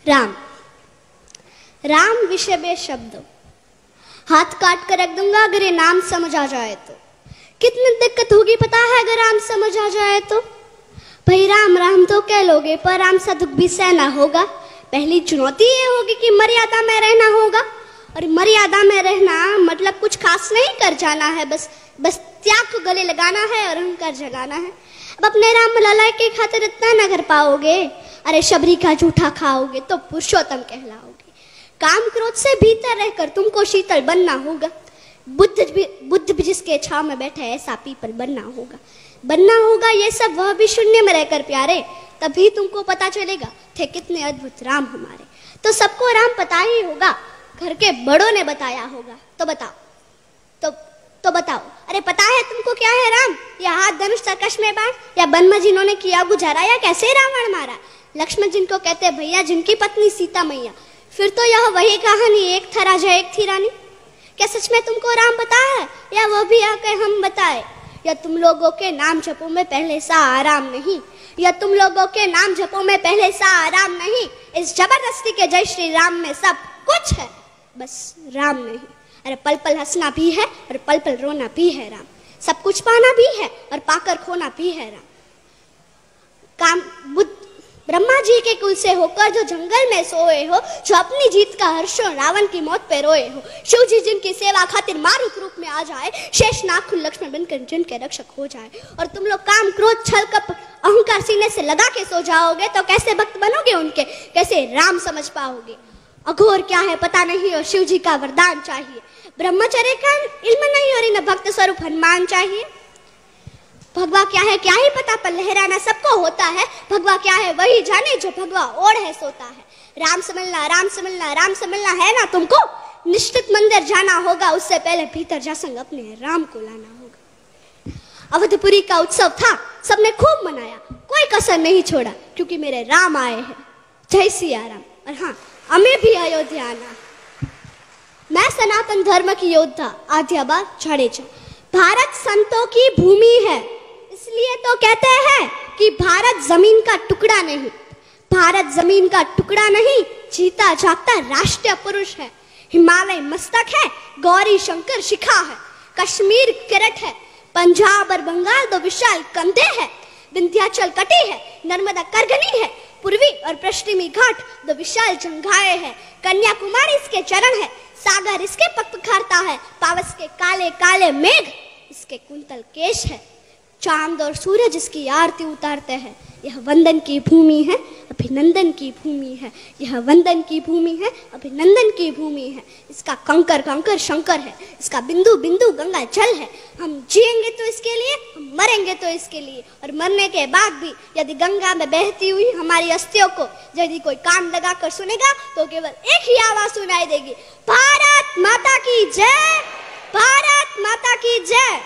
राम। राम विषय में शब्द हाथ काट कर रख दूंगा अगर ये नाम समझ आ जाए तो। कितनी दिक्कत होगी पता है अगर राम समझ आ जाए तो। भाई राम राम तो कह लोगे पर राम सा दुख भी सहना होगा। पहली चुनौती ये होगी कि मर्यादा में रहना होगा। और मर्यादा में रहना मतलब कुछ खास नहीं कर जाना है, बस त्याग को गले लगाना है और अहंकार जगाना है। अब अपने राम लला के खातिर इतना न कर पाओगे, अरे शबरी का जूठा खाओगे तो पुरुषोत्तम कहलाओगे। काम क्रोध से भीतर रहकर तुमको शीतल बनना होगा। बुद्ध भी जिसके छाव में बैठे ऐसा पीपल बनना होगा। ये सब वह भी शून्य में रहकर प्यारे, तभी तुमको पता चलेगा थे कितने अद्भुत राम हमारे। तो सबको राम पता ही होगा, घर के बड़ों ने बताया होगा। तो बताओ तो बताओ, अरे पता है तुमको क्या है राम? या हाथ धनुष तरकश में बाण, या वन में जिन्होंने किया गुजारा, या कैसे रावण मारा? लक्ष्मण जिनको कहते हैं भैया, जिनकी पत्नी सीता मैया। फिर तो यह वही कहानी, एक था राजा एक थी रानी। क्या सच में तुमको राम पता है, या वो भी आके हम बताए? या तुम लोगों के नाम जपो में पहले सा आराम नहीं, या तुम लोगों के नाम जपो में पहले सा आराम नहीं। इस जबरदस्ती के जय श्री राम में सब कुछ है, बस राम नहीं। अरे पल पल हंसना भी है और पल पल रोना भी है राम। सब कुछ पाना भी है और पाकर खोना भी है राम। ब्रह्मा जी के कुल से होकर जो जंगल में सोए हो, जो अपनी जीत का हर्षो रावण की मौत पे रोए हो। शिव जी जिनकी सेवा खातिर मारुत रूप में आ जाए, शेष नाग लक्ष्मण बनकर जिनके रक्षक हो जाए। और तुम लोग काम क्रोध छल कप अहंकार सीने से लगा के सो जाओगे तो कैसे भक्त बनोगे उनके, कैसे राम समझ पाओगे? अघोर क्या है पता नहीं और शिव जी का वरदान चाहिए। ब्रह्मचर्य का इल्म नहीं और इन भक्त स्वरूप हनुमान चाहिए। भगवा क्या है क्या ही पता, पर लहराना सबको होता है। भगवा क्या है वही जाने जो भगवा ओढ़ है सोता है। राम समझना राम समझना राम समझना है ना तुमको। निश्चित मंदिर जाना होगा, उससे पहले भीतर जा संग अपने राम को लाना होगा। अवधपुरी का उत्सव था, सबने खूब मनाया, कोई कसर नहीं छोड़ा, क्योंकि मेरे राम आए हैं। जय सिया राम। और हाँ, हमें भी अयोध्या आना। मैं सनातन धर्म की योद्धा आद्याबा जाडेजा। भारत संतों की भूमि है, इसलिए तो कहते हैं कि भारत जमीन का टुकड़ा नहीं। भारत जमीन का टुकड़ा नहीं, जीता जागता राष्ट्रीय पुरुष है। हिमालय मस्तक है, गौरी शंकर शिखा है, कश्मीर किरट है, पंजाब और बंगाल दो विशाल कंधे हैं, विंध्याचल कटी है, नर्मदा करगनी है, पूर्वी और पश्चिमी घाट दो विशाल जंघाएं हैं, कन्याकुमारी इसके चरण है, सागर इसके पग पखारता है, पावस के काले काले मेघ इसके कुंतल केश है, चांद और सूरज इसकी आरती उतारते हैं। यह वंदन की भूमि है, अभिनंदन की भूमि है। यह वंदन की भूमि है, अभिनंदन की भूमि है। इसका कंकर कंकर शंकर है, इसका बिंदु बिंदु गंगा जल है। हम जिएंगे तो इसके लिए, हम मरेंगे तो इसके लिए। और मरने के बाद भी यदि गंगा में बहती हुई हमारी अस्थियों को यदि कोई कान लगा कर सुनेगा तो केवल एक ही आवाज सुनाई देगी, भारत माता की जय, भारत माता की जय।